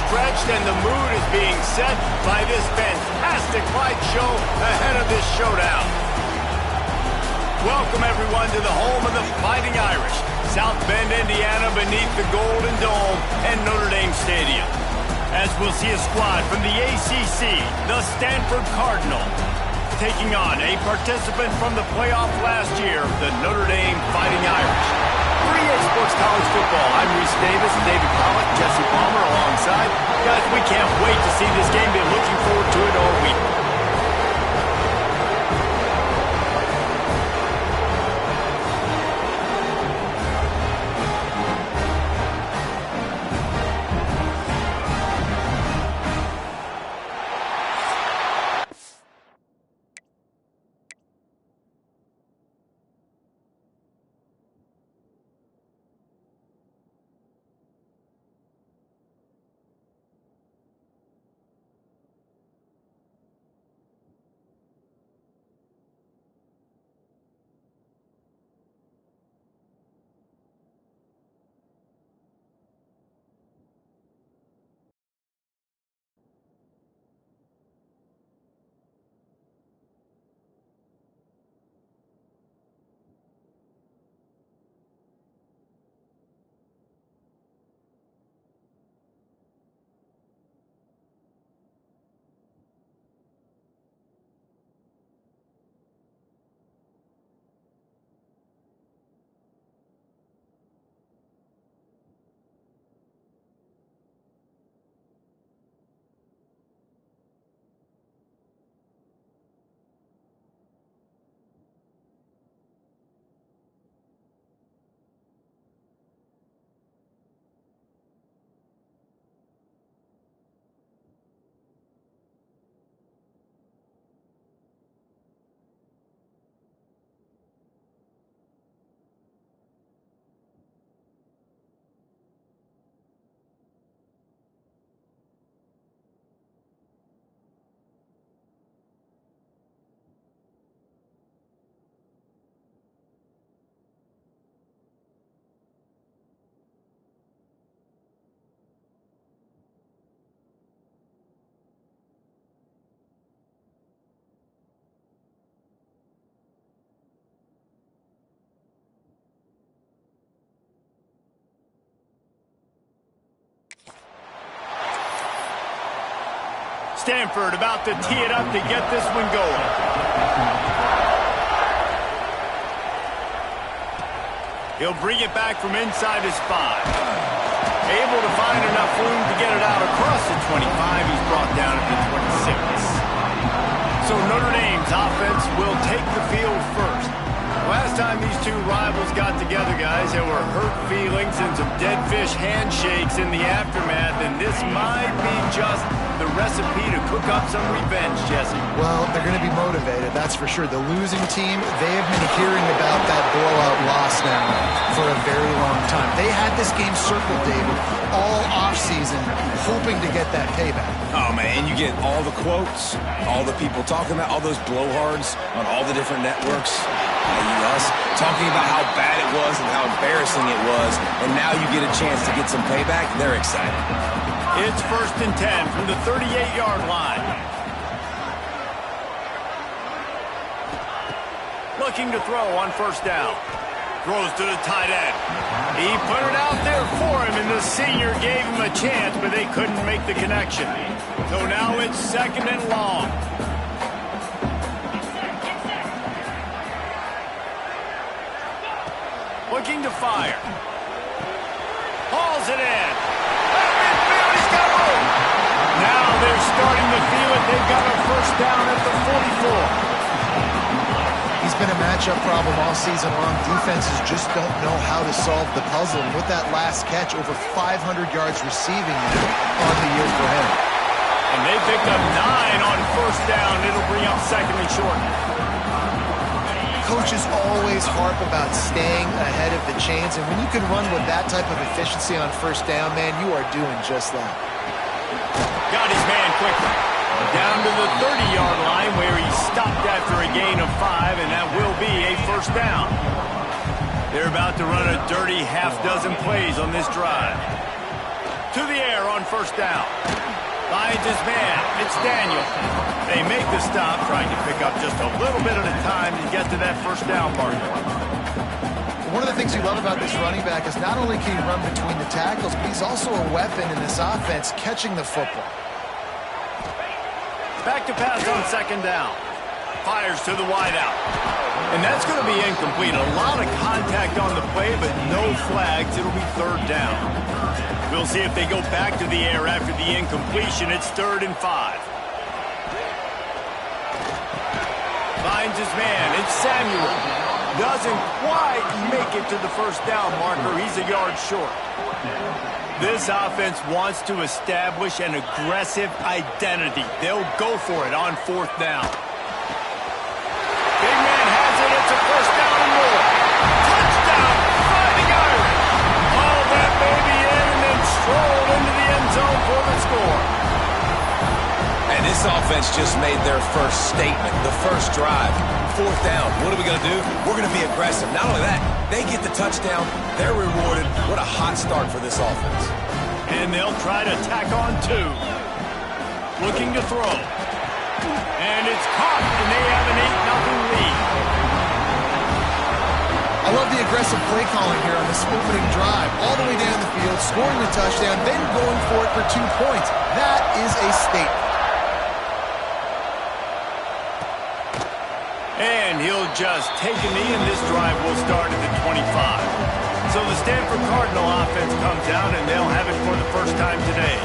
stretched, and the mood is being set by this fantastic light show ahead of this showdown. Welcome, everyone, to the home of the Fighting Irish, South Bend, Indiana, beneath the Golden Dome and Notre Dame Stadium. As we'll see a squad from the ACC, the Stanford Cardinal, taking on a participant from the playoff last year, the Notre Dame Fighting Irish. For EA Sports College Football, I'm Reese Davis, David Pollock, Jesse Palmer alongside. Guys, we can't wait to see this game. Been looking forward to it all week. Stanford about to tee it up to get this one going. He'll bring it back from inside his 5. Able to find enough room to get it out across the 25. He's brought down at the 26. So Notre Dame's offense will take the field first. Last time these two rivals got together, guys, there were hurt feelings and some dead fish handshakes in the aftermath, and this might be just the recipe to cook up some revenge, Jesse. Well, they're going to be motivated, that's for sure. The losing team, they have been hearing about that blowout loss now for a very long time. They had this game circled, David, all offseason, hoping to get that payback. Oh, man, you get all the quotes, all the people talking about, all those blowhards on all the different networks. Us talking about how bad it was and how embarrassing it was, and now you get a chance to get some payback. They're excited. It's 1st and 10 from the 38-yard line. Looking to throw on 1st down. Throws to the tight end. He put it out there for him, and the senior gave him a chance, but they couldn't make the connection. So now it's 2nd and long. Looking to fire. Hauls it in. He's got room. Now they're starting to feel it. They've got a 1st down at the 44. He's been a matchup problem all season long. Defenses just don't know how to solve the puzzle. And with that last catch, over 500 yards receiving on the year for him. And they picked up 9 on 1st down. It'll bring up 2nd and short. Coaches always harp about staying ahead of the chains, and when you can run with that type of efficiency on 1st down, man, you are doing just that. Got his man quickly. Down to the 30-yard line where he stopped after a gain of 5, and that will be a 1st down. They're about to run a dirty half-dozen plays on this drive. to the air on first down. Finds his man. It's Daniel. They make the stop, trying to pick up just a little bit at a time to get to that first down mark. One of the things you love about this running back is not only can he run between the tackles, but he's also a weapon in this offense catching the football. Back to pass on second down. Fires to the wideout. And that's going to be incomplete. A lot of contact on the play, but no flags. It'll be third down. We'll see if they go back to the air after the incompletion. It's 3rd and 5. Finds his man. It's Samuel. Doesn't quite make it to the first down marker. He's a yard short. This offense wants to establish an aggressive identity. They'll go for it on 4th down. Big man has it. It's a first down and more. Touchdown, Fighting Irish. Haul that baby in and then stroll into the end zone for the score. And this offense just made their first statement, the first drive. 4th down. What are we going to do? We're going to be aggressive. Not only that, they get the touchdown. They're rewarded. What a hot start for this offense. And they'll try to tack on 2. Looking to throw. And it's caught, and they have an 8-0 lead. I love the aggressive play calling here on this opening drive. All the way down the field, scoring the touchdown, then going for it for 2 points. That is a statement. And he'll just take a knee, and this drive will start at the 25. So the Stanford Cardinal offense comes out, and they'll have it for the first time today.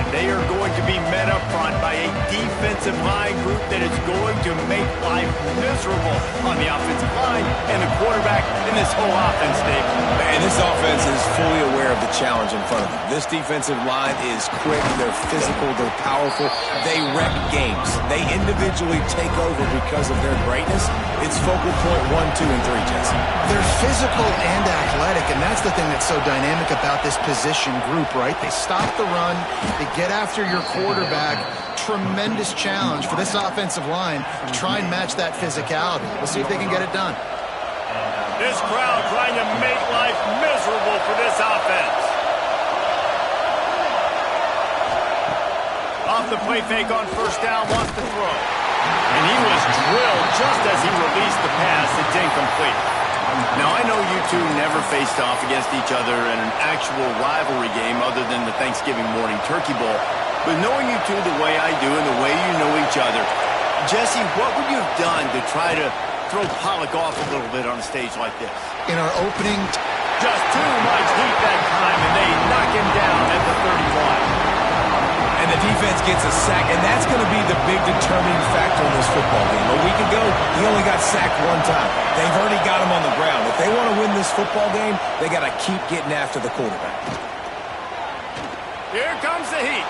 And they are going to be met up front by a defensive line group that is going to make life miserable on the offensive line and the quarterback in this whole offense, Dave. And this offense is fully aware of the challenge in front of them. This defensive line is quick, they're physical, they're powerful, they wreck games. They individually take over because of their greatness. It's focal point 1, 2, and 3, Jesse. They're physical and athletic, and that's the thing that's so dynamic about this position group, right? They stop the run, they get after your quarterback. Tremendous challenge for this offensive line to try and match that physicality. We'll see if they can get it done. This crowd trying to make life miserable for this offense. Off the play fake on first down, wants to throw. And he was drilled just as he released the pass. It's incomplete. Now, I know you two never faced off against each other in an actual rivalry game other than the Thanksgiving morning Turkey Bowl. But knowing you two the way I do and the way you know each other, Jesse, what would you have done to try to throw Pollock off a little bit on a stage like this? In our opening, just too much heat that time, and they knock him down at the 31. And the defense gets a sack, and that's going to be the big determining factor in this football game. A week ago, he only got sacked 1 time. They've already got him on the ground. If they want to win this football game, they got to keep getting after the quarterback. Here comes the heat.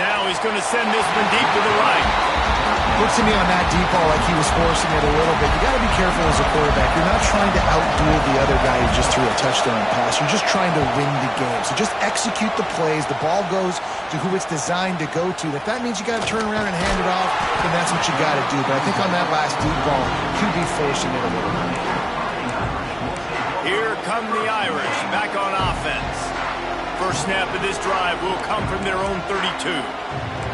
Now he's going to send this one deep to the right. Looks to me on that deep ball like he was forcing it a little bit. You got to be careful as a quarterback. You're not trying to outduel the other guy who just threw a touchdown pass. You're just trying to win the game. So just execute the plays. The ball goes to who it's designed to go to. If that means you got to turn around and hand it off, then that's what you got to do. But I think on that last deep ball, he'd be forcing it a little bit. Here come the Irish back on offense. First snap of this drive will come from their own 32.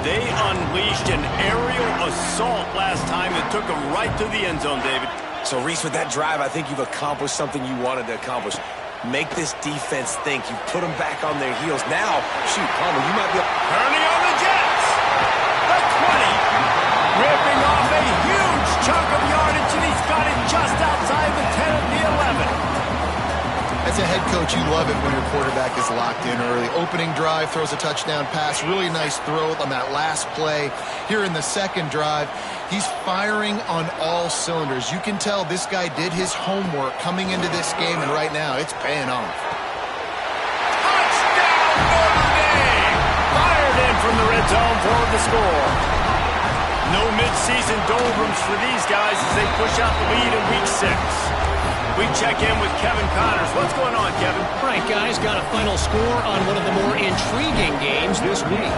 They unleashed an aerial assault last time that took them right to the end zone, David. So, Reese, with that drive, I think you've accomplished something you wanted to accomplish. Make this defense think. You put them back on their heels. Now, shoot, Palmer, you might be... Turning on the Jets. The 20. Ripping off a huge chunk of yardage, and he's got it just outside the 10 of the 11. As a head coach, you love it when your quarterback is locked in early. Opening drive, throws a touchdown pass. Really nice throw on that last play. Here in the second drive, he's firing on all cylinders. You can tell this guy did his homework coming into this game, and right now it's paying off. Touchdown, Notre Dame! Fired in from the red zone for the score. No midseason doldrums for these guys as they push out the lead in Week 6. We check in with Kevin Connors. What's going on, Kevin? All right, guys, got a final score on one of the more intriguing games this week.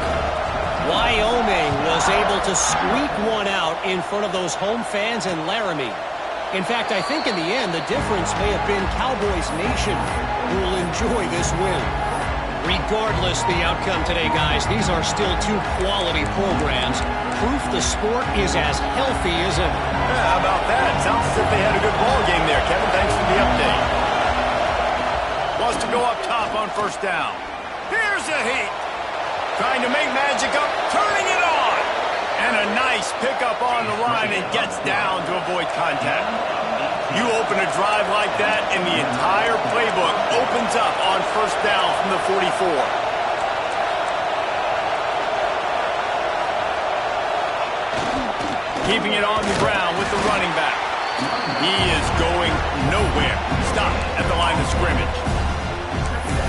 Wyoming was able to squeak one out in front of those home fans in Laramie. In fact, I think in the end, the difference may have been Cowboys Nation who will enjoy this win. Regardless the outcome today, guys, these are still two quality programs. Proof the sport is as healthy as ever. Yeah, how about that? Sounds as if they had a good ball game there, Kevin. Thanks for the update. Wants to go up top on first down. Here's a heat. Trying to make magic up, turning it on. And a nice pickup on the line and gets down to avoid contact. You open a drive like that, and the entire playbook opens up on first down from the 44. Keeping it on the ground with the running back. He is going nowhere. Stop at the line of scrimmage.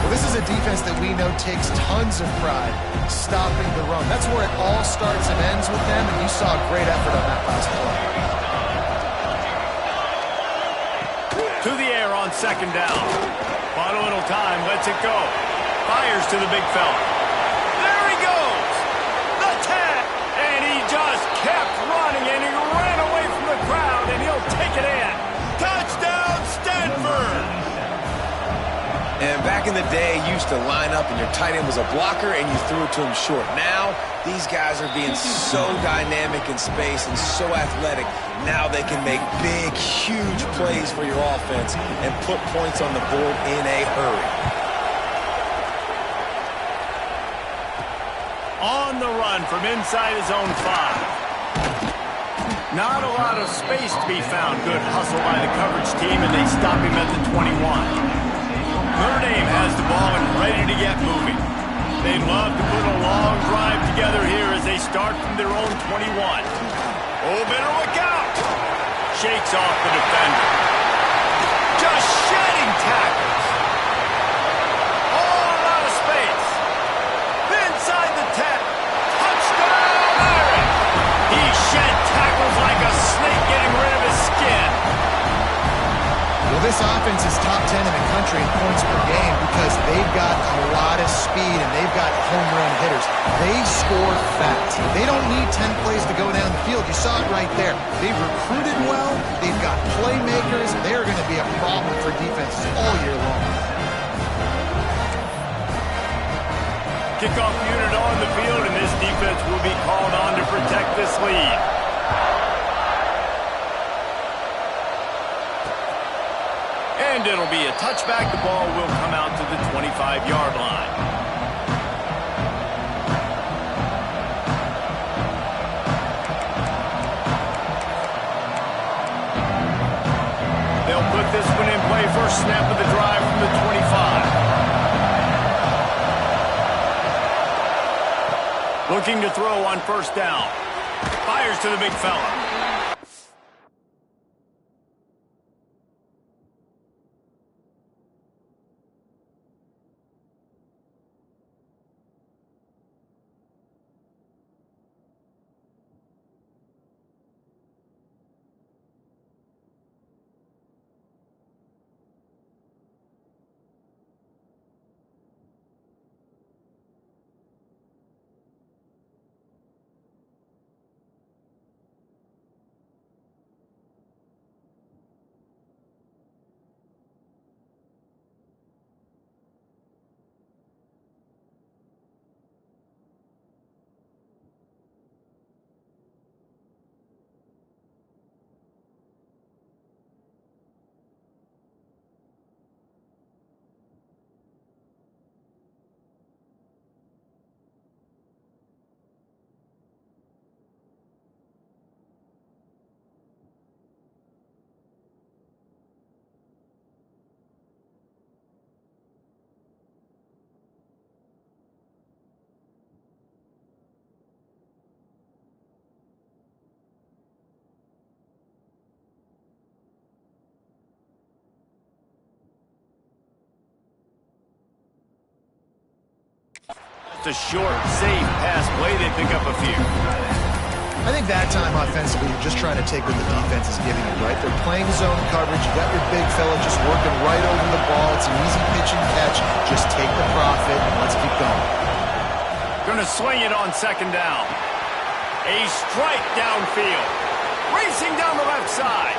Well, this is a defense that we know takes tons of pride stopping the run. That's where it all starts and ends with them, and you saw a great effort on that last play. To the air on second down. Bought a little time, lets it go. Fires to the big fella. There he goes! The tag! And he just kept running, and he ran away from the crowd, and he'll take it in. Touchdown, Stanford! And back in the day, you used to line up and your tight end was a blocker and you threw it to him short. Now, these guys are being so dynamic in space and so athletic. Now they can make big, huge plays for your offense and put points on the board in a hurry. On the run from inside his own 5. Not a lot of space to be found. Good hustle by the coverage team, and they stop him at the 21. Notre Dame has the ball and ready to get moving. They'd love to put a long drive together here as they start from their own 21. Oh, better look out! Shakes off the defender. Just shedding tackles. All out of space. Inside the 10. Touchdown, Irish! He shed tackles like a snake getting rid of his skin. Well, this offense is top 10 in the country in points per game because they've got a lot of speed and they've got home run hitters. They score fast. They don't need 10 plays to go down the field. You saw it right there. They've recruited well. They've got playmakers. They're going to be a problem for defenses all year long. Kickoff unit on the field, and this defense will be called on to protect this lead. And it'll be a touchback. The ball will come out to the 25-yard line. They'll put this one in play. First snap of the drive from the 25. Looking to throw on first down. Fires to the big fella. It's a short, safe pass play. They pick up a few. I think that time offensively, you're just trying to take what the defense is giving you, right? They're playing zone coverage. You got your big fella just working right over the ball. It's an easy pitch and catch. Just take the profit and let's keep going. Going to swing it on second down. A strike downfield. Racing down the left side.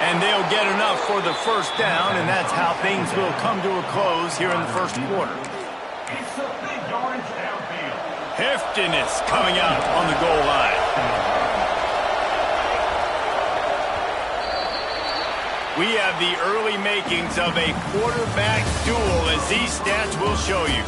And they'll get enough for the first down, and that's how things will come to a close here in the first quarter. Heftiness coming out on the goal line. We have the early makings of a quarterback duel, as these stats will show you.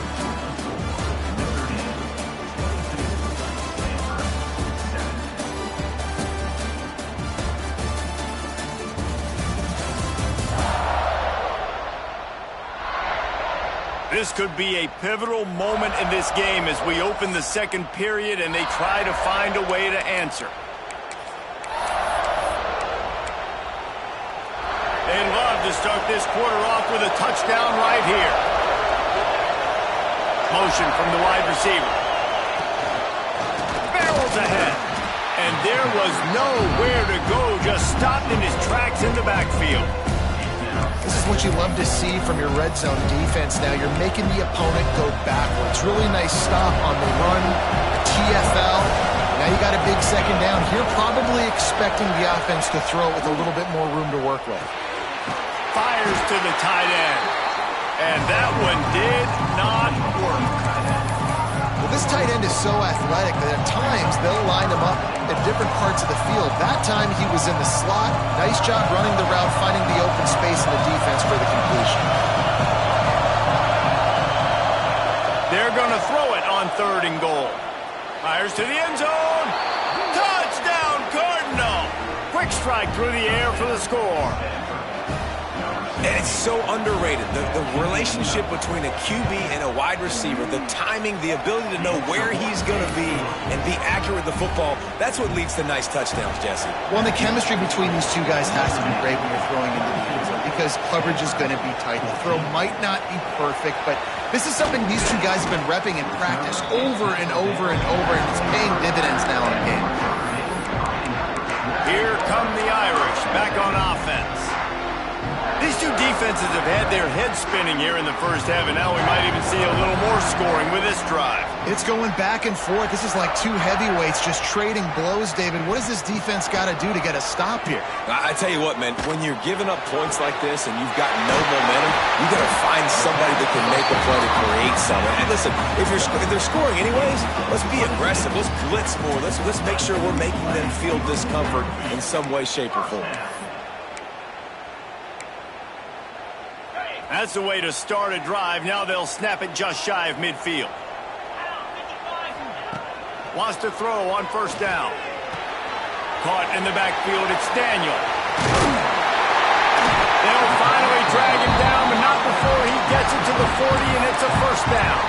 This could be a pivotal moment in this game as we open the second period and they try to find a way to answer. They'd love to start this quarter off with a touchdown right here. Motion from the wide receiver. Barrels ahead. And there was nowhere to go, just stopped in his tracks in the backfield. This is what you love to see from your red zone defense now. You're making the opponent go backwards. Really nice stop on the run, TFL. Now you got a big second down. You're probably expecting the offense to throw it with a little bit more room to work with. Fires to the tight end. And that one did not work. Well, this tight end is so athletic that at times they'll line him up at different parts of the field. That time he was in the slot. Nice job running the route, finding the open space in the defense for the completion. They're going to throw it on 3rd and goal. Fires to the end zone. Touchdown, Cardinal. Quick strike through the air for the score. And it's so underrated. The relationship between a QB and a wide receiver, the timing, the ability to know where he's going to be and be accurate with the football, that's what leads to nice touchdowns, Jesse. Well, the chemistry between these two guys has to be great when you're throwing into the end zone because coverage is going to be tight. The throw might not be perfect, but this is something these two guys have been repping in practice over and over and over, and it's paying dividends now in a game. Here come the Irish back on offense. These two defenses have had their heads spinning here in the first half, and now we might even see a little more scoring with this drive. It's going back and forth. This is like two heavyweights just trading blows, David. What does this defense got to do to get a stop here? I tell you what, man, when you're giving up points like this and you've got no momentum, you got to find somebody that can make a play to create something. And listen, if they're scoring anyways, let's be aggressive. Let's blitz more. Let's make sure we're making them feel discomfort in some way, shape, or form. That's the way to start a drive. Now they'll snap it just shy of midfield. Wants to throw on 1st down. Caught in the backfield, it's Daniel. They'll finally drag him down, but not before he gets it to the 40, and it's a 1st down.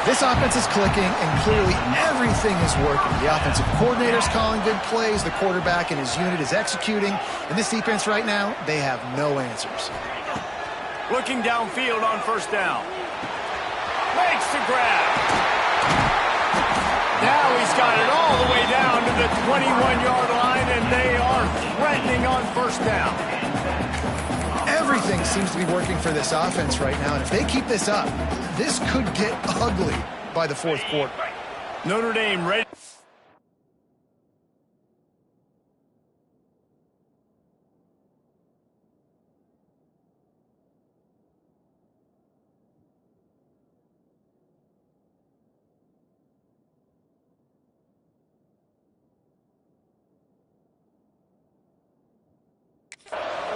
This offense is clicking, and clearly everything is working. The offensive coordinator's calling good plays. The quarterback and his unit is executing. And this defense right now, they have no answers. Looking downfield on 1st down. Makes the grab. Now he's got it all the way down to the 21-yard line, and they are threatening on 1st down. Everything seems to be working for this offense right now, and if they keep this up, this could get ugly by the 4th quarter. Notre Dame ready.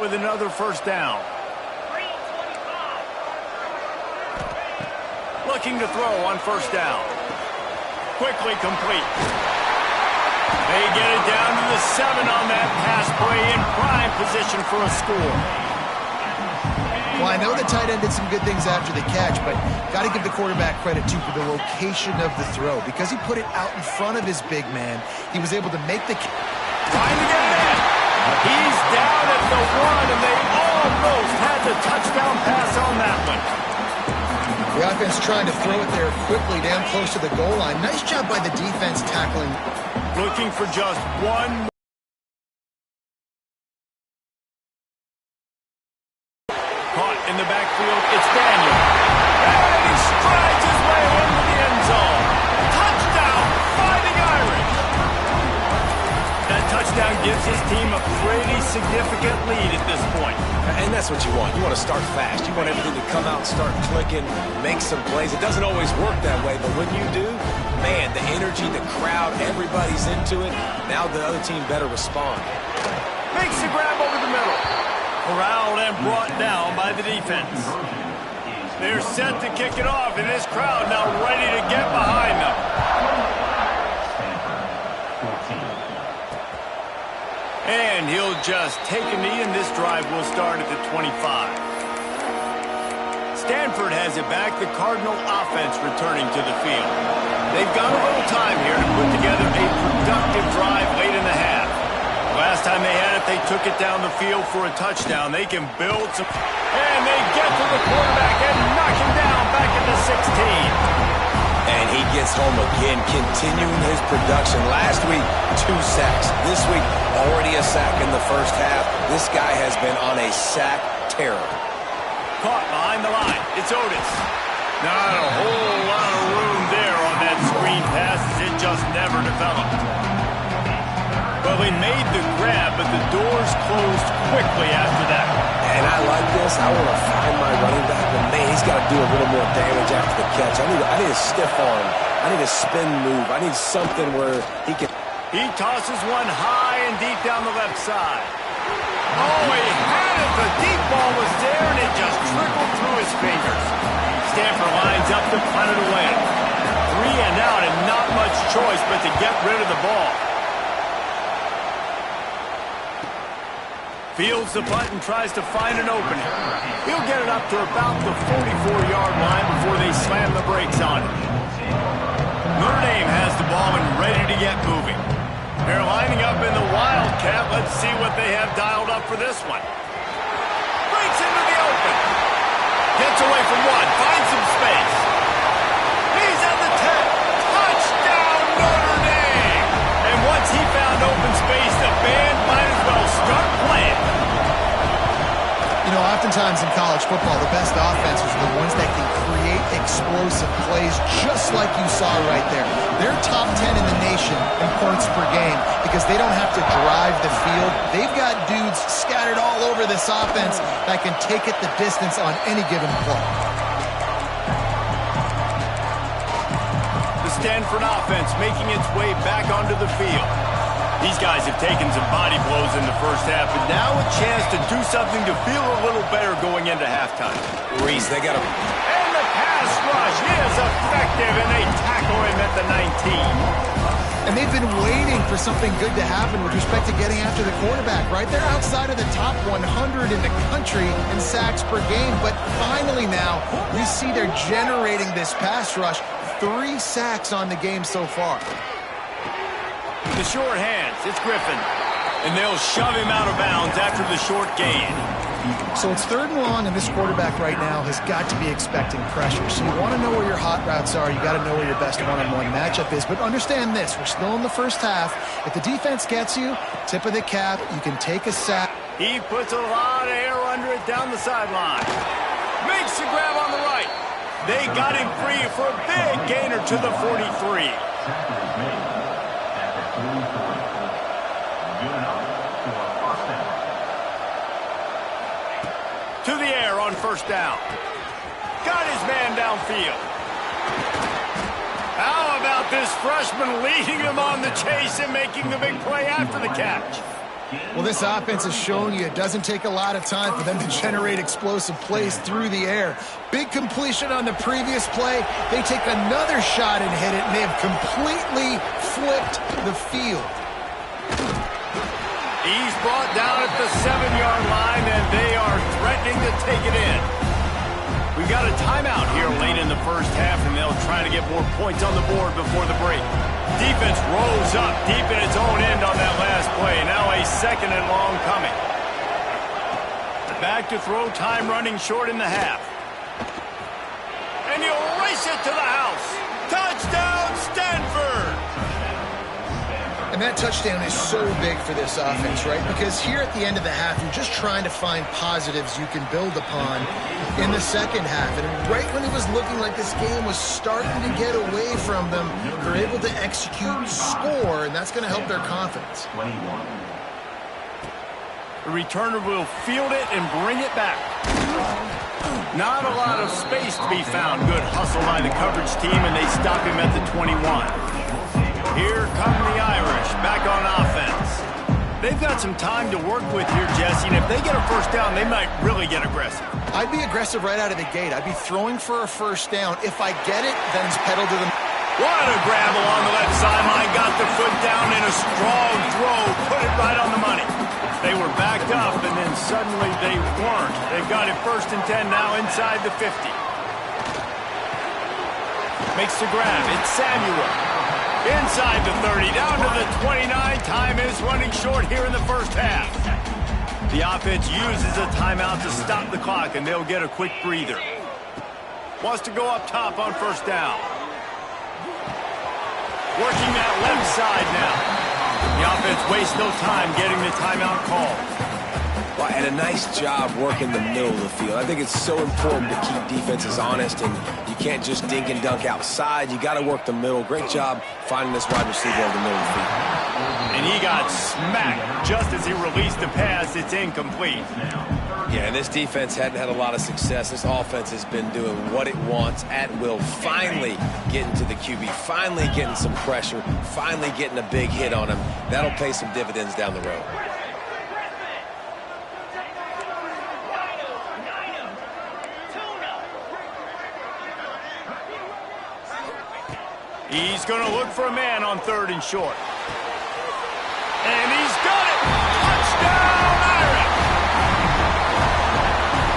With another 1st down. Looking to throw on 1st down. Quickly complete. They get it down to the 7 on that pass play in prime position for a score. Well, I know the tight end did some good things after the catch, but got to give the quarterback credit, too, for the location of the throw. Because he put it out in front of his big man, he was able to make the... Trying to get it. He's down at the 1, and they almost had the touchdown pass on that one. The offense trying to throw it there quickly down close to the goal line. Nice job by the defense tackling. Looking for just one. Caught in the backfield, it's Daniel. And he strides his way into the end zone. Touchdown, Fighting Irish. That touchdown gives his team a pretty significant lead at this point. And that's That's what you want. You want to start fast. You want everything to come out and start clicking, make some plays. It doesn't always work that way, but when you do, man, the energy, the crowd, everybody's into it. Now the other team better respond. Makes the grab over the middle. Corralled and brought down by the defense. They're set to kick it off, and this crowd now ready to get behind them. And he'll just take a knee, and this drive will start at the 25. Stanford has it back, the Cardinal offense returning to the field. They've got a little time here to put together a productive drive late in the half. Last time they had it, they took it down the field for a touchdown. They can build some... And they get to the quarterback and knock him down back at the 16. And he gets home again, continuing his production. Last week, 2 sacks. This week, already a sack in the first half. This guy has been on a sack terror. Caught behind the line. It's Otis. Not a whole lot of room there on that screen pass as it just never developed. Well, he made the grab, but the doors closed quickly after that. And I like this. I want to find my running back, but man, he's got to do a little more damage after the catch. I need a stiff arm. I need a spin move. I need something where he can... He tosses one high and deep down the left side. Oh, he had it. The deep ball was there, and it just trickled through his fingers. Stanford lines up to punt it away. 3 and out, and not much choice but to get rid of the ball. Fields the punt and tries to find an opening. He'll get it up to about the 44-yard line before they slam the brakes on it. Notre Dame has the ball and ready to get moving. They're lining up in the Wildcat. Let's see what they have dialed up for this one. Breaks into the open. Gets away from one. Finds some space. He's at the 10. Touchdown, Notre Dame! And once he found open space, the band might as well start playing. You know, oftentimes in college football, the best offenses are the ones that can create explosive plays just like you saw right there. They're top 10 in the nation in points per game because they don't have to drive the field. They've got dudes scattered all over this offense that can take it the distance on any given play. The Stanford offense making its way back onto the field. These guys have taken some body blows in the first half, but now a chance to do something to feel a little better going into halftime. Reese, they got him. And the pass rush is effective, and they tackle him at the 19. And they've been waiting for something good to happen with respect to getting after the quarterback, right? They're outside of the top 100 in the country in sacks per game, but finally now we see they're generating this pass rush. 3 sacks on the game so far. The short hands, it's Griffin. And they'll shove him out of bounds after the short gain. So it's 3rd and long, and this quarterback right now has got to be expecting pressure. So you want to know where your hot routes are. You got to know where your best one-on-one matchup is. But understand this, we're still in the first half. If the defense gets you, tip of the cap, you can take a sack. He puts a lot of air under it down the sideline. Makes the grab on the right. They got him free for a big gainer to the 43. To the air on 1st down. Got his man downfield. How about this freshman leading him on the chase and making the big play after the catch? Well, this offense has shown you it doesn't take a lot of time for them to generate explosive plays through the air. Big completion on the previous play. They take another shot and hit it, and they have completely flipped the field. He's brought down at the 7-yard line, and they are threatening to take it in. We've got a timeout here late in the first half, and they'll try to get more points on the board before the break. Defense rose up deep in its own end on that last play. Now a 2nd and long coming. Back to throw, time running short in the half. And he'll race it to the house. Touchdown, Stanford! And that touchdown is so big for this offense, right? Because here at the end of the half, you're just trying to find positives you can build upon in the second half. And right when it was looking like this game was starting to get away from them, they're able to execute, score, and that's going to help their confidence. The returner will field it and bring it back. Not a lot of space to be found. Good hustle by the coverage team, and they stop him at the 21. Here come the Irish, back on offense. They've got some time to work with here, Jesse, and if they get a first down, they might really get aggressive. I'd be aggressive right out of the gate. I'd be throwing for a first down. If I get it, then it's pedal to the... What a grab along the left sideline. Got the foot down in a strong throw. Put it right on the money. They were backed up, and then suddenly they weren't. They've got it 1st and 10 now inside the 50. Makes the grab. It's Samuel. Inside the 30, down to the 29. Time is running short here in the first half. The offense uses a timeout to stop the clock, and they'll get a quick breather. Wants to go up top on first down. Working that left side now. The offense wastes no time getting the timeout called. Well, and a nice job working the middle of the field. I think it's so important to keep defenses honest, and you can't just dink and dunk outside. You got to work the middle. Great job finding this wide receiver over the middle of the field. And he got smacked just as he released the pass. It's incomplete. Yeah, and this defense hadn't had a lot of success. This offense has been doing what it wants at will. Finally getting to the QB. Finally getting some pressure. Finally getting a big hit on him. That'll pay some dividends down the road. He's going to look for a man on 3rd and short. And he's got it! Touchdown, Irish!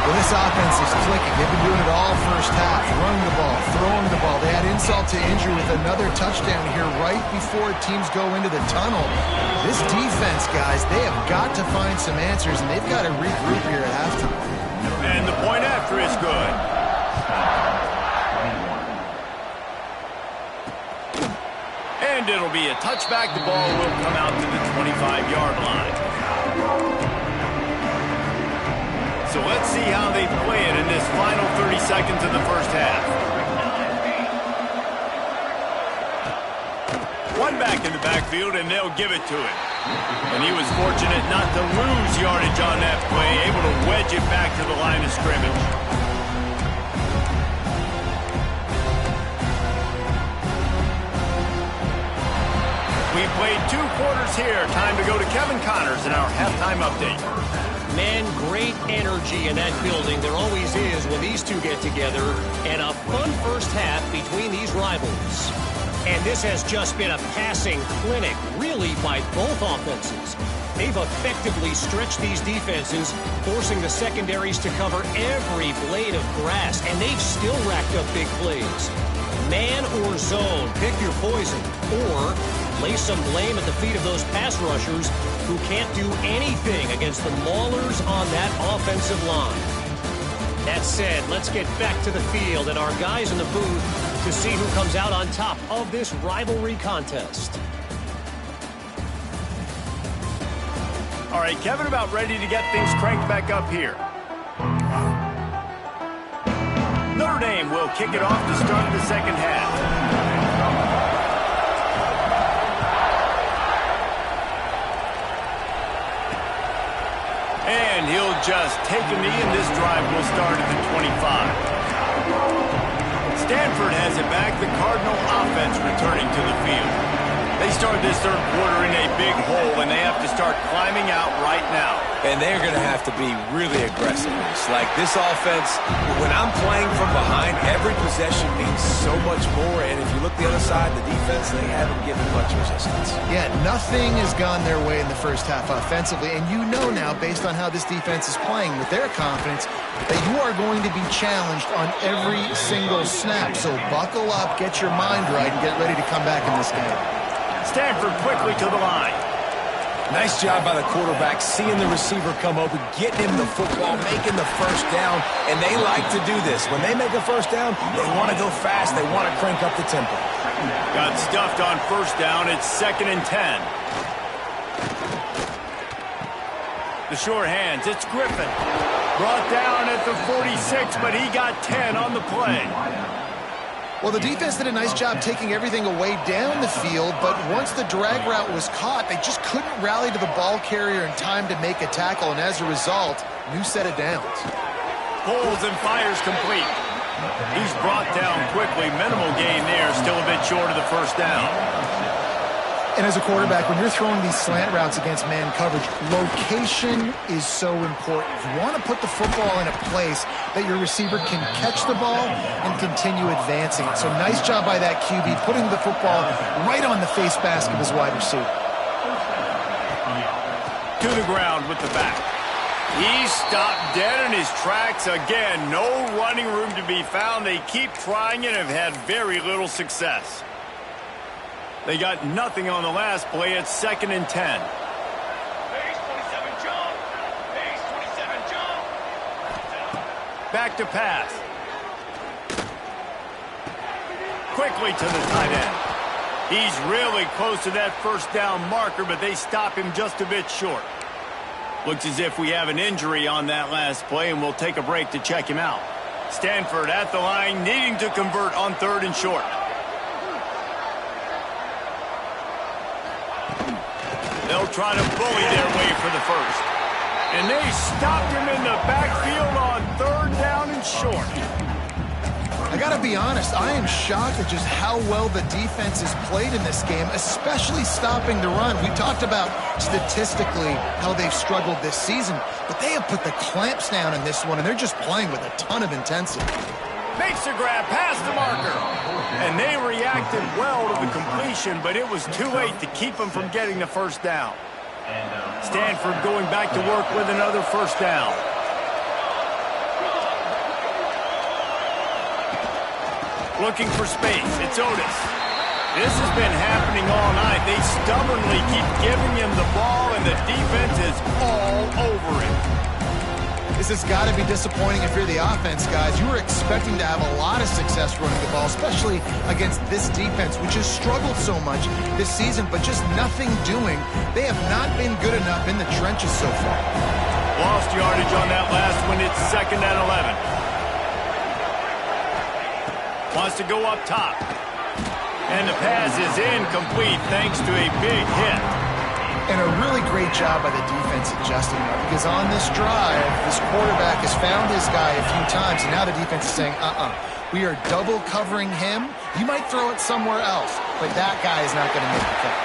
Well, this offense is clicking. They've been doing it all first half. Running the ball, throwing the ball. They had insult to injury with another touchdown here right before teams go into the tunnel. This defense, guys, they have got to find some answers, and they've got to regroup here at halftime. And the point after is good. And it'll be a touchback. The ball will come out to the 25-yard line. So let's see how they play it in this final 30 seconds of the first half. One back in the backfield, and they'll give it to him. And he was fortunate not to lose yardage on that play, able to wedge it back to the line of scrimmage. We played 2 quarters here. Time to go to Kevin Connors in our halftime update. Man, great energy in that building. There always is when these two get together. And a fun first half between these rivals. And this has just been a passing clinic, really, by both offenses. They've effectively stretched these defenses, forcing the secondaries to cover every blade of grass. And they've still racked up big plays. Man or zone, pick your poison. Or lay some blame at the feet of those pass rushers who can't do anything against the maulers on that offensive line. That said, let's get back to the field and our guys in the booth to see who comes out on top of this rivalry contest. All right, Kevin, about ready to get things cranked back up here. Notre Dame will kick it off to start the second half. And he'll just take a knee, and this drive will start at the 25. Stanford has it back. The Cardinal offense returning to the field. They start this third quarter in a big hole, and they have to start climbing out right now. And they're going to have to be really aggressive. It's like this offense, when I'm playing from behind, every possession means so much more. And if you look the other side, the defense, they haven't given much resistance. Yeah, nothing has gone their way in the first half offensively. And you know now, based on how this defense is playing with their confidence, that you are going to be challenged on every single snap. So buckle up, get your mind right, and get ready to come back in this game. Stanford quickly to the line. Nice job by the quarterback, seeing the receiver come open, getting him the football, making the first down, and they like to do this. When they make a first down, they want to go fast. They want to crank up the tempo. Got stuffed on first down. It's 2nd and 10. The short hands. It's Griffin. Brought down at the 46, but he got 10 on the play. Well, the defense did a nice job taking everything away down the field, but once the drag route was caught, they just couldn't rally to the ball carrier in time to make a tackle, and as a result, new set of downs. Pulls and fires complete. He's brought down quickly. Minimal gain there, still a bit short of the first down. And as a quarterback, when you're throwing these slant routes against man coverage, location is so important. You want to put the football in a place that your receiver can catch the ball and continue advancing it. So nice job by that QB, putting the football right on the face mask of his wide receiver. To the ground with the back. He's stopped dead in his tracks again. No running room to be found. They keep trying it and have had very little success. They got nothing on the last play. It's 2nd and 10. Base 27 jump. Base 27 jump. Back to pass. Quickly to the tight end. He's really close to that first down marker, but they stop him just a bit short. Looks as if we have an injury on that last play, and we'll take a break to check him out. Stanford at the line, needing to convert on 3rd and short. They'll try to bully their way for the first. And they stopped him in the backfield on 3rd down and short. I got to be honest, I am shocked at just how well the defense has played in this game, especially stopping the run. We talked about statistically how they've struggled this season, but they have put the clamps down in this one, and they're just playing with a ton of intensity. Makes a grab past the marker. And they reacted well to the completion, but it was too late to keep them from getting the first down. Stanford going back to work with another first down. Looking for space. It's Otis. This has been happening all night. They stubbornly keep giving him the ball, and the defense is all over it. This has got to be disappointing if you're the offense, guys. You were expecting to have a lot of success running the ball, especially against this defense, which has struggled so much this season, but just nothing doing. They have not been good enough in the trenches so far. Lost yardage on that last one. It's 2nd and 11. Wants to go up top. And the pass is incomplete thanks to a big hit. And a really great job by the defense adjusting that, because on this drive, this quarterback has found his guy a few times, and now the defense is saying, we are double covering him. You might throw it somewhere else, but that guy is not going to make the catch.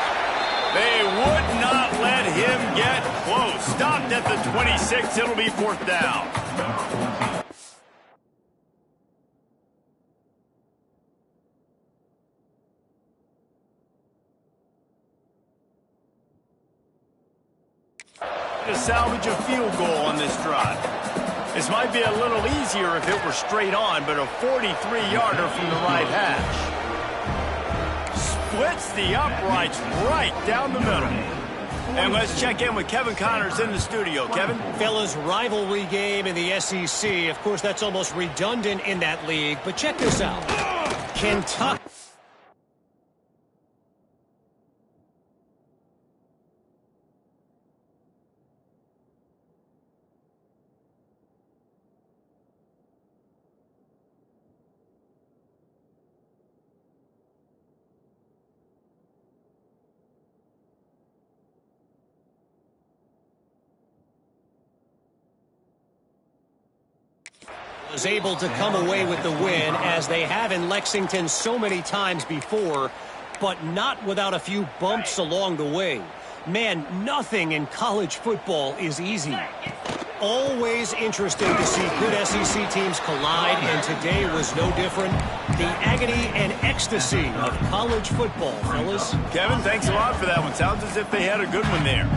They would not let him get close. Stopped at the 26. It'll be 4th down. To salvage a field goal on this drive. This might be a little easier if it were straight on, but a 43-yarder from the right hash. Splits the uprights right down the middle. And let's check in with Kevin Connors in the studio. Kevin? Fellas, rivalry game in the SEC. Of course, that's almost redundant in that league, but check this out. Kentucky. Was able to come away with the win, as they have in Lexington so many times before, but not without a few bumps along the way. Man, nothing in college football is easy. Always interesting to see good SEC teams collide, and today was no different. The agony and ecstasy of college football, fellas. Kevin, thanks a lot for that one. Sounds as if they had a good one there.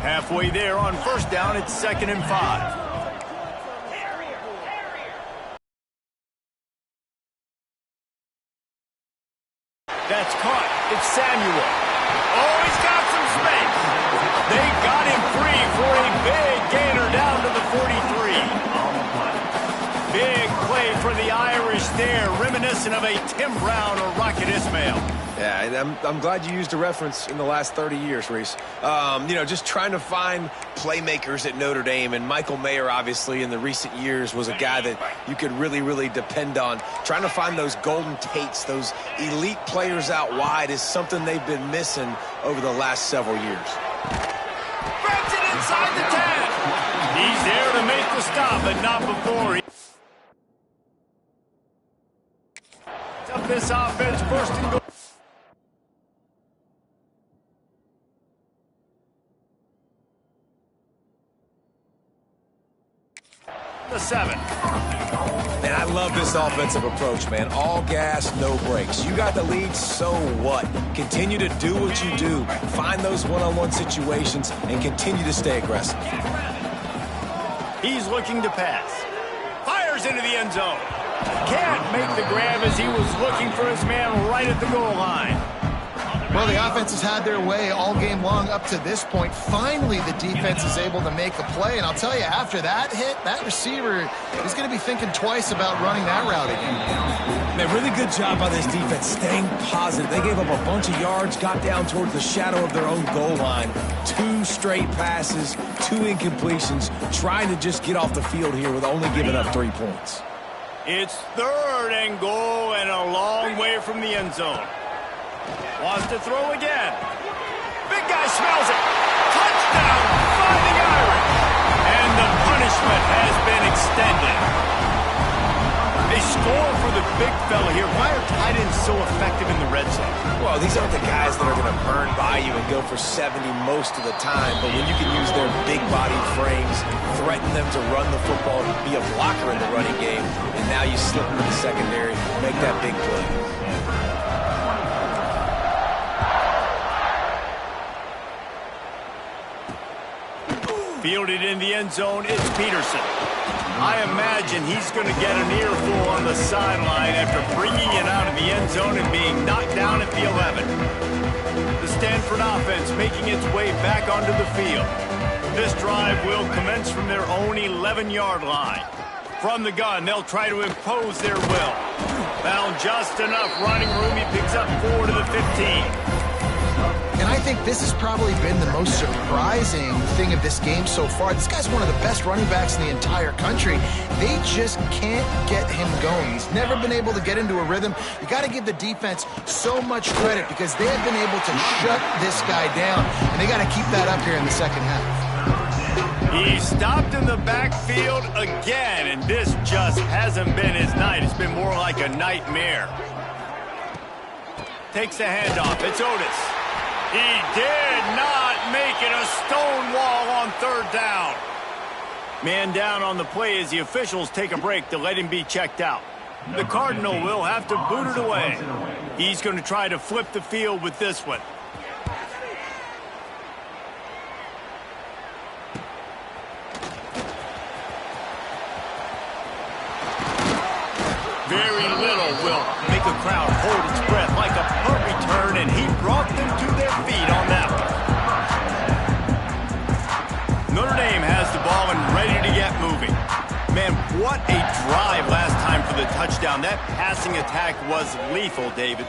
Halfway there on 1st down, it's 2nd and 5. That's caught. It's Samuel. Oh, he's got some space. They got him free for a big gainer down to the 43. Big play for the Irish there, reminiscent of a Tim Brown or Rocket Ismail. Yeah, and I'm glad you used a reference in the last 30 years, Reese. Just trying to find playmakers at Notre Dame, and Michael Mayer, obviously, in the recent years was a guy that you could really, really depend on. Trying to find those golden Tates, those elite players out wide is something they've been missing over the last several years. Grabs it inside the 10. He's there to make the stop, but not before. Up this offense, first and goal. The 7. Man, I love this offensive approach, man. All gas, no brakes. You got the lead, so what? Continue to do what you do. Find those one-on-one situations and continue to stay aggressive. He's looking to pass. Fires into the end zone. Can't make the grab as he was looking for his man right at the goal line. Well, the offense has had their way all game long up to this point. Finally, the defense is able to make a play. And I'll tell you, after that hit, that receiver is going to be thinking twice about running that route again. Man, really good job by this defense staying positive. They gave up a bunch of yards, got down towards the shadow of their own goal line. 2 straight passes, 2 incompletions, trying to just get off the field here with only giving up 3 points. It's 3rd and goal and a long way from the end zone. Wants to throw again. Big guy smells it. Touchdown, Fighting Irish. And the punishment has been extended. They score for the big fella here. Why are tight ends so effective in the red zone? Well, these aren't the guys that are going to burn by you and go for 70 most of the time, but when you can use their big-bodied frames, threaten them to run the football, be a blocker in the running game, and now you slip into the secondary, make that big play. Fielded in the end zone, it's Peterson. I imagine he's going to get an earful on the sideline after bringing it out of the end zone and being knocked down at the 11. The Stanford offense making its way back onto the field. This drive will commence from their own 11-yard line. From the gun, they'll try to impose their will. Found just enough running room. He picks up 4 to the 15. And I think this has probably been the most surprising thing of this game so far. This guy's one of the best running backs in the entire country. They just can't get him going. He's never been able to get into a rhythm. You got to give the defense so much credit because they have been able to shut this guy down, and they got to keep that up here in the second half. He stopped in the backfield again, and this just hasn't been his night. It's been more like a nightmare. Takes the handoff. It's Otis. He did not make it a stone wall on 3rd down. Man down on the play as the officials take a break to let him be checked out. The Cardinal will have to boot it away. He's going to try to flip the field with this one. Very little will make a crowd hold its breath like a punt return, and he brought them to their feet on that one. Notre Dame has the ball and ready to get moving. Man, what a drive last time for the touchdown. That passing attack was lethal, David.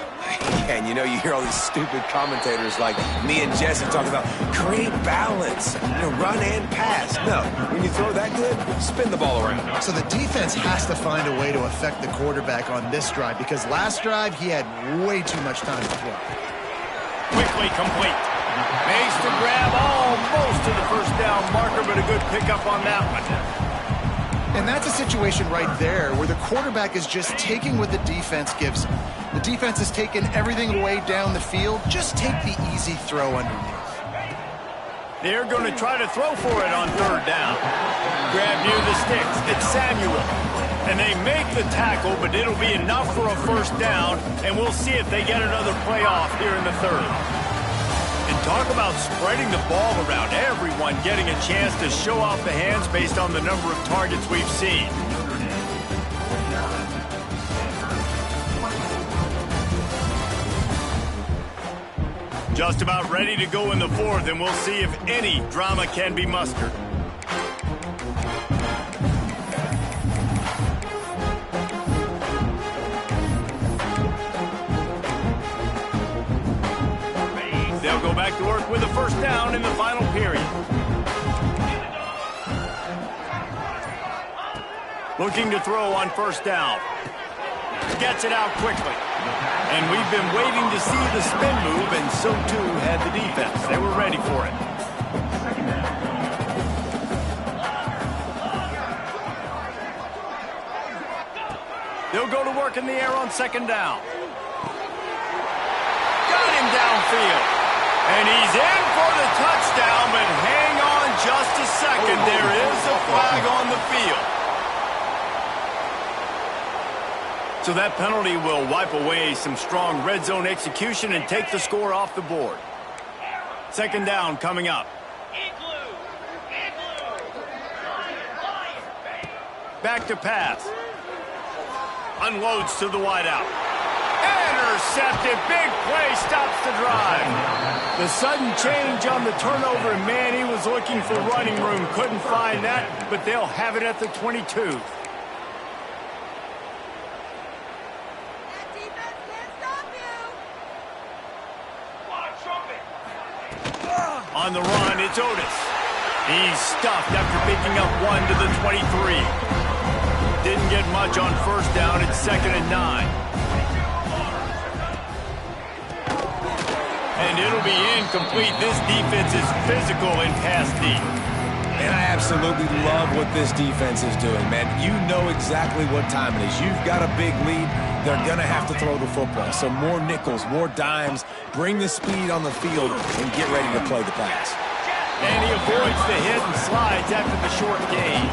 And you hear all these stupid commentators like me and Jesse talking about create balance, run and pass. No, when you throw that good, spin the ball around. So the defense has to find a way to affect the quarterback on this drive because last drive he had way too much time to throw. Quickly complete. Makes the grab almost to the 1st down marker, but a good pickup on that one. And that's a situation right there where the quarterback is just taking what the defense gives him. The defense has taken everything away down the field. Just take the easy throw underneath. They're going to try to throw for it on 3rd down. Grab near the sticks. It's Samuel. And they make the tackle, but it'll be enough for a 1st down, and we'll see if they get another play off here in the 3rd. And talk about spreading the ball around. Everyone getting a chance to show off the hands based on the number of targets we've seen. Just about ready to go in the 4th, and we'll see if any drama can be mustered. They'll go back to work with a first down in the final period. Looking to throw on first down. Gets it out quickly. And we've been waiting to see the spin move, and so too had the defense. They were ready for it. They'll go to work in the air on second down. Got him downfield. And he's in for the touchdown, but hang on just a second. There is a flag on the field. So that penalty will wipe away some strong red zone execution and take the score off the board. Second down coming up. Back to pass. Unloads to the wideout. Intercepted. Big play stops the drive. The sudden change on the turnover, and man, he was looking for running room. Couldn't find that, but they'll have it at the 22. On the run, it's Otis. He's stuffed after picking up one to the 23. Didn't get much on first down. It's 2nd and 9. And it'll be incomplete. This defense is physical in pass deep. And I absolutely love what this defense is doing, man. You know exactly what time it is. You've got a big lead. They're going to have to throw the football. So more nickels, more dimes. Bring the speed on the field and get ready to play the pass. And he avoids the hit and slides after the short gain.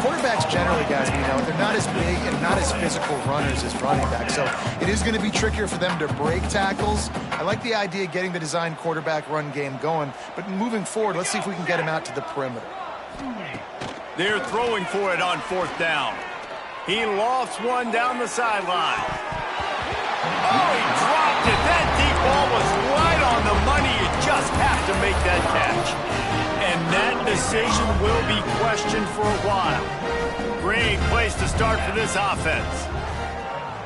Quarterbacks generally, guys, they're not as big and not as physical runners as running backs. So it is going to be trickier for them to break tackles. I like the idea of getting the design quarterback run game going. But moving forward, let's see if we can get him out to the perimeter. They're throwing for it on fourth down. He lofts one down the sideline. Oh, he dropped it. That deep ball was right on the money. You just have to make that catch. And that decision will be questioned for a while. Great place to start for this offense.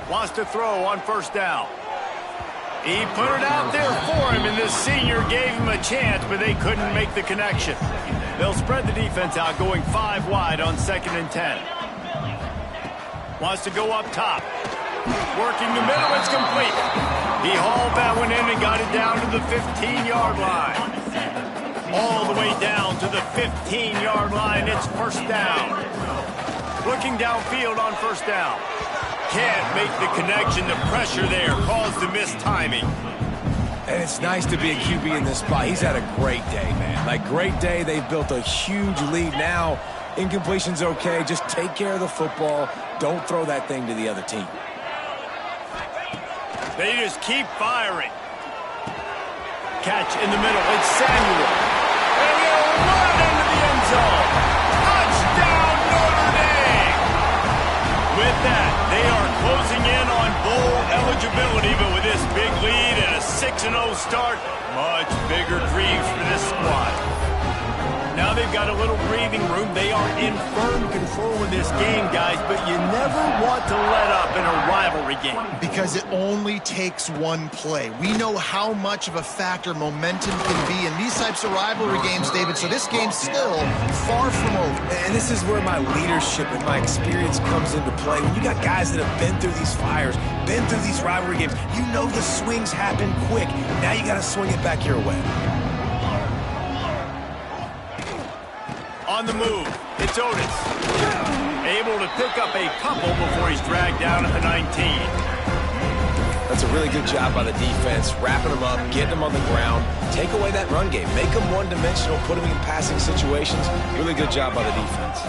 Wants to throw on first down. He put it out there for him, and this senior gave him a chance, but they couldn't make the connection. They'll spread the defense out, going 5 wide on 2nd and 10. Wants to go up top. Working the middle, it's complete. He hauled that one in and got it down to the 15-yard line. All the way down to the 15-yard line, it's first down. Looking downfield on first down. Can't make the connection. The pressure there caused the missed timing. And it's nice to be a QB in this spot. He's had a great day, man. Like, great day. They've built a huge lead now. Incompletion's okay. Just take care of the football. Don't throw that thing to the other team. They just keep firing. Catch in the middle. It's Samuel. And he'll run into the end zone. Touchdown, Notre Dame. With that, they are closing in on bowl eligibility, but with this big lead and a 6-0 start, much bigger dreams for this squad. Now they've got a little breathing room. They are in firm control of this game, guys, but you never want to let up in a rivalry game. Because it only takes one play. We know how much of a factor momentum can be in these types of rivalry games, David, so this game's still far from over. And this is where my leadership and my experience comes into play. When you got guys that have been through these fires, been through these rivalry games, you know the swings happen quick. Now you got to swing it back your way. On the move, it's Otis. Able to pick up a couple before he's dragged down at the 19. That's a really good job by the defense, wrapping them up, getting them on the ground, take away that run game, make them one-dimensional, put them in passing situations. Really good job by the defense.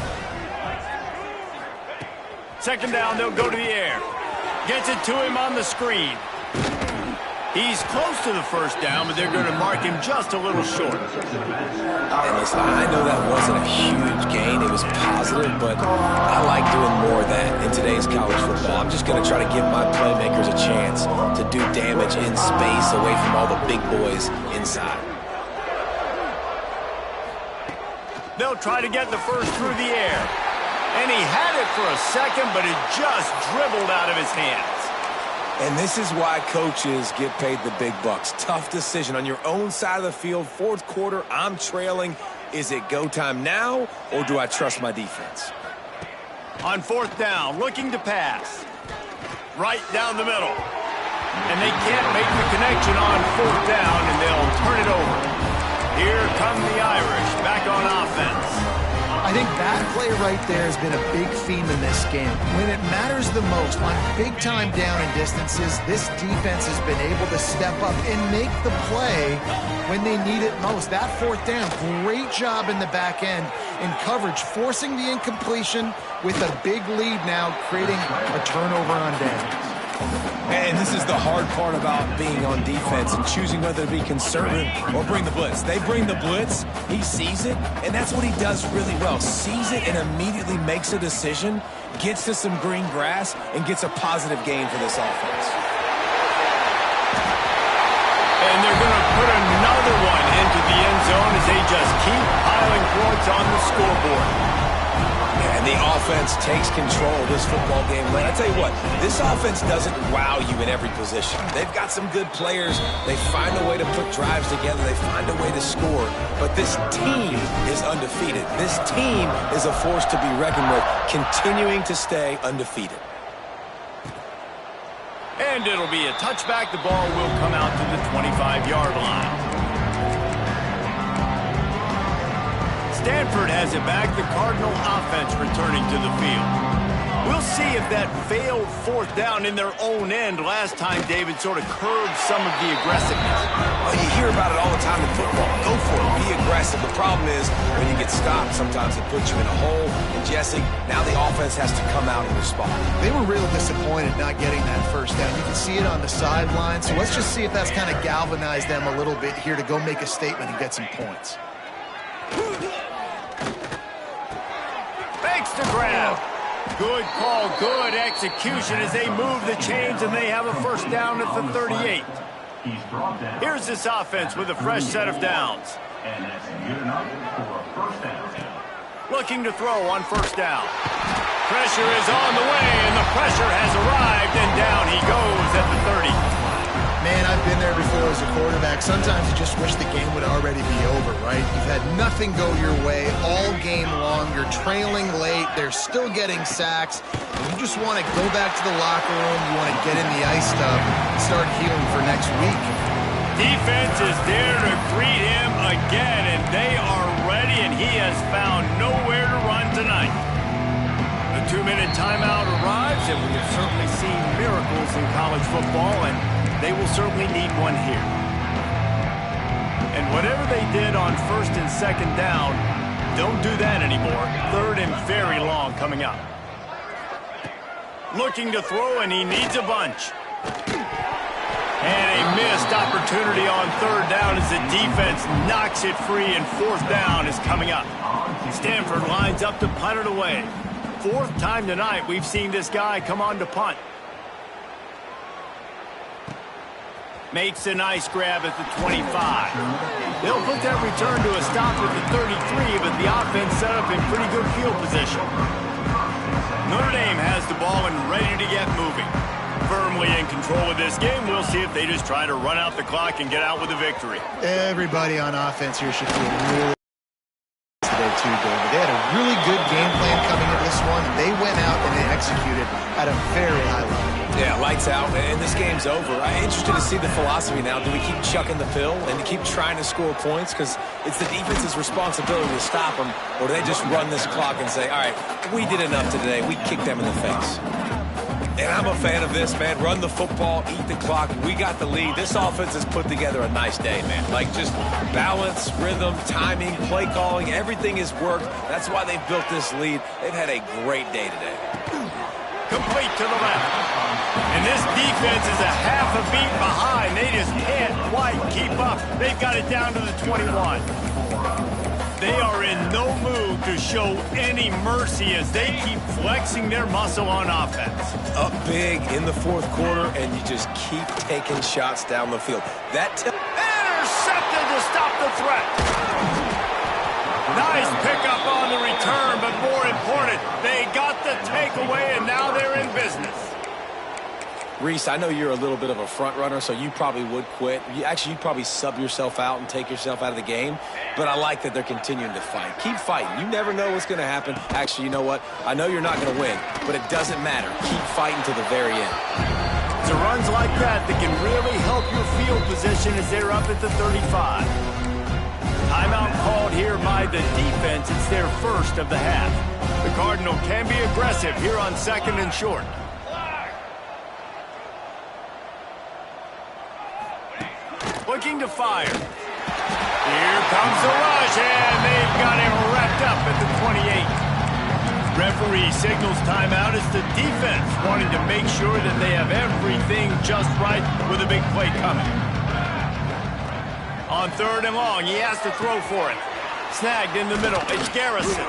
Second down, they'll go to the air. Gets it to him on the screen. He's close to the first down, but they're going to mark him just a little short. And listen, I know that wasn't a huge gain. It was positive, but I like doing more of that in today's college football. I'm just going to try to give my playmakers a chance to do damage in space away from all the big boys inside. They'll try to get the first through the air. And he had it for a second, but it just dribbled out of his hands. And this is why coaches get paid the big bucks. Tough decision on your own side of the field. Fourth quarter, I'm trailing. Is it go time now, or do I trust my defense? On fourth down, looking to pass. Right down the middle. And they can't make the connection on fourth down, and they'll turn it over. Here come the Irish back on offense. I think that play right there has been a big theme in this game. When it matters the most, on big-time down and distances, this defense has been able to step up and make the play when they need it most. That fourth down, great job in the back end in coverage, forcing the incompletion with a big lead now, creating a turnover on downs. And this is the hard part about being on defense and choosing whether to be conservative or bring the blitz. They bring the blitz, he sees it, and that's what he does really well. Sees it and immediately makes a decision, gets to some green grass, and gets a positive gain for this offense. And they're going to put another one into the end zone as they just keep piling points on the scoreboard. And the offense takes control of this football game. I tell you what, this offense doesn't wow you in every position. They've got some good players. They find a way to put drives together. They find a way to score. But this team is undefeated. This team is a force to be reckoned with, continuing to stay undefeated. And it'll be a touchback. The ball will come out to the 25-yard line. Stanford has it back. The Cardinal offense returning to the field. We'll see if that failed fourth down in their own end last time, David, sort of curbed some of the aggressiveness. Well, you hear about it all the time in football. Go for it. Be aggressive. The problem is when you get stopped, sometimes it puts you in a hole. And, Jesse, now the offense has to come out and respond. They were real disappointed not getting that first down. You can see it on the sideline. So let's just see if that's kind of galvanized them a little bit here to go make a statement and get some points. Fakes the grab. Good call, good execution as they move the chains and they have a first down at the 38. Here's this offense with a fresh set of downs. Looking to throw on first down. Pressure is on the way and the pressure has arrived and down he goes at the 30. Man, I've been there before as a quarterback. Sometimes you just wish the game would already be over, right? You've had nothing go your way all game long. You're trailing late. They're still getting sacks. And you just want to go back to the locker room. You want to get in the ice tub and start healing for next week. Defense is there to greet him again, and they are ready, and he has found nowhere to run tonight. The 2-minute timeout arrives, and we have certainly seen miracles in college football, and they will certainly need one here. And whatever they did on first and second down, don't do that anymore. Third and very long coming up. Looking to throw, and he needs a bunch. And a missed opportunity on third down as the defense knocks it free, and fourth down is coming up. Stanford lines up to punt it away. Fourth time tonight we've seen this guy come on to punt. Makes a nice grab at the 25. They'll put that return to a stop at the 33, but the offense set up in pretty good field position. Notre Dame has the ball and ready to get moving. Firmly in control of this game. We'll see if they just try to run out the clock and get out with a victory. Everybody on offense here should feel really today too, David. They had a really good game plan coming into this one. They went out and they executed at a very high level. Yeah, lights out, and this game's over. I'm interested to see the philosophy now. Do we keep chucking the pill and keep trying to score points? Because it's the defense's responsibility to stop them. Or do they just run this clock and say, all right, we did enough today. We kicked them in the face. And I'm a fan of this, man. Run the football, eat the clock. We got the lead. This offense has put together a nice day, man. Like just balance, rhythm, timing, play calling. Everything has worked. That's why they've built this lead. They've had a great day today. Complete to the left. And this defense is a half a beat behind. They just can't quite keep up. They've got it down to the 21. They are in no mood to show any mercy as they keep flexing their muscle on offense. Up big in the fourth quarter, and you just keep taking shots down the field. Intercepted to stop the threat. Nice pickup on the return, but more important, they got the takeaway, and now they're in business. Reese, I know you're a little bit of a front runner, so you probably would quit. You'd probably sub yourself out and take yourself out of the game. But I like that they're continuing to fight. Keep fighting. You never know what's going to happen. Actually, you know what? I know you're not going to win, but it doesn't matter. Keep fighting to the very end. It's runs like that that can really help your field position as they're up at the 35. Timeout called here by the defense. It's their first of the half. The Cardinal can be aggressive here on 2nd and short. Looking to fire. Here comes the rush, and they've got him wrapped up at the 28. Referee signals timeout as the defense wanting to make sure that they have everything just right with a big play coming. On 3rd and long, he has to throw for it. Snagged in the middle. It's Garrison.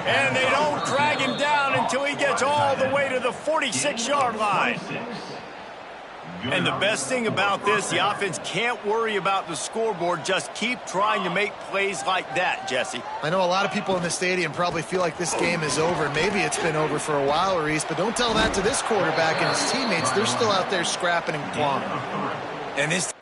And they don't drag him down until he gets all the way to the 46-yard line. And the best thing about this, the offense can't worry about the scoreboard. Just keep trying to make plays like that, Jesse. I know a lot of people in the stadium probably feel like this game is over. Maybe it's been over for a while, Reese, but don't tell that to this quarterback and his teammates. They're still out there scrapping and clawing. And this...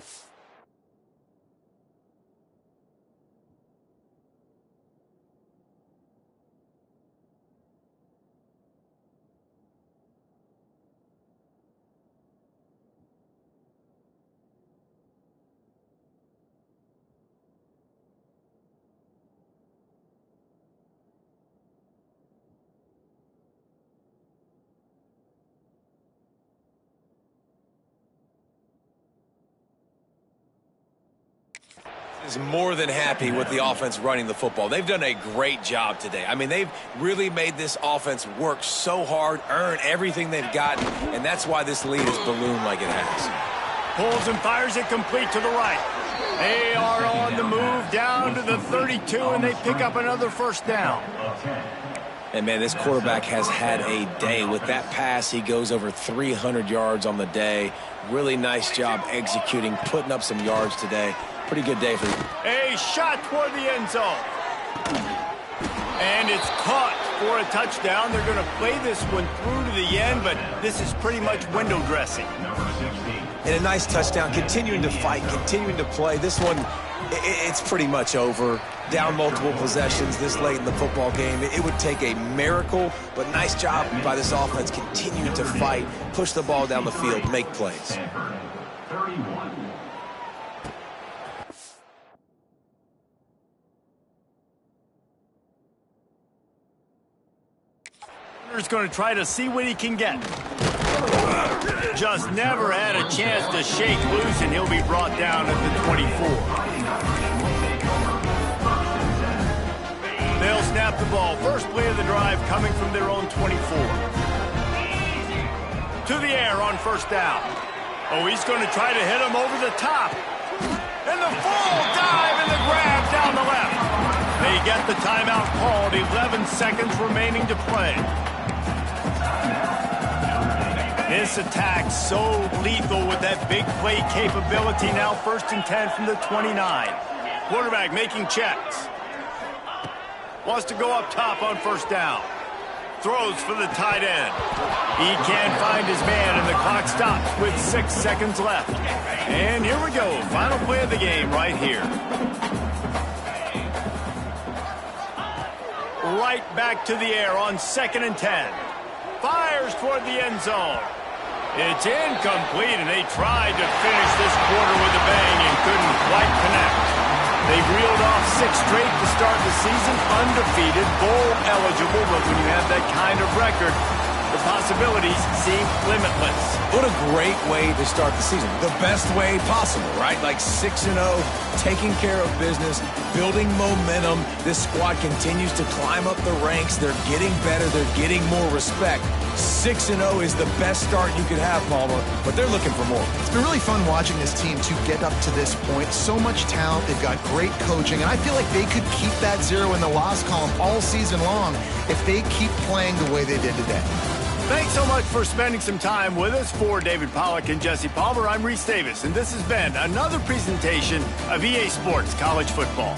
is more than happy with the offense running the football. They've done a great job today. I mean, they've really made this offense work so hard, earn everything they've gotten, and that's why this lead has ballooned like it has. Pulls and fires it complete to the right. They are on the move down to the 32, and they pick up another first down. And, man, this quarterback has had a day. With that pass, he goes over 300 yards on the day. Really nice job executing, putting up some yards today. Pretty good day for you. A shot toward the end zone. And it's caught for a touchdown. They're going to play this one through to the end, but this is pretty much window dressing. And a nice touchdown, continuing to fight, continuing to play. This one, it's pretty much over. Down multiple possessions this late in the football game. It would take a miracle, but nice job by this offense continuing to fight, push the ball down the field, make plays. Is going to try to see what he can get. Just never had a chance to shake loose, and he'll be brought down at the 24. They'll snap the ball. First play of the drive coming from their own 24. To the air on first down. Oh, he's going to try to hit him over the top. And the full dive and the grab down the left. They get the timeout called. 11 seconds remaining to play. This attack so lethal with that big play capability. Now 1st and 10 from the 29. Quarterback making checks. Wants to go up top on first down. Throws for the tight end. He can't find his man, and the clock stops with 6 seconds left. And here we go. Final play of the game right here. Right back to the air on 2nd and 10. Fires toward the end zone. It's incomplete, and they tried to finish this quarter with a bang and couldn't quite connect. They've reeled off 6 straight to start the season, undefeated, bowl eligible, but when you have that kind of record, the possibilities seem limitless. What a great way to start the season. The best way possible, right? Like 6-0, taking care of business, building momentum. This squad continues to climb up the ranks. They're getting better. They're getting more respect. 6-0 is the best start you could have, Palmer, but they're looking for more. It's been really fun watching this team to get up to this point. So much talent. They've got great coaching, and I feel like they could keep that 0 in the loss column all season long if they keep playing the way they did today. Thanks so much for spending some time with us. For David Pollack and Jesse Palmer, I'm Reese Davis, and this has been another presentation of EA Sports College Football.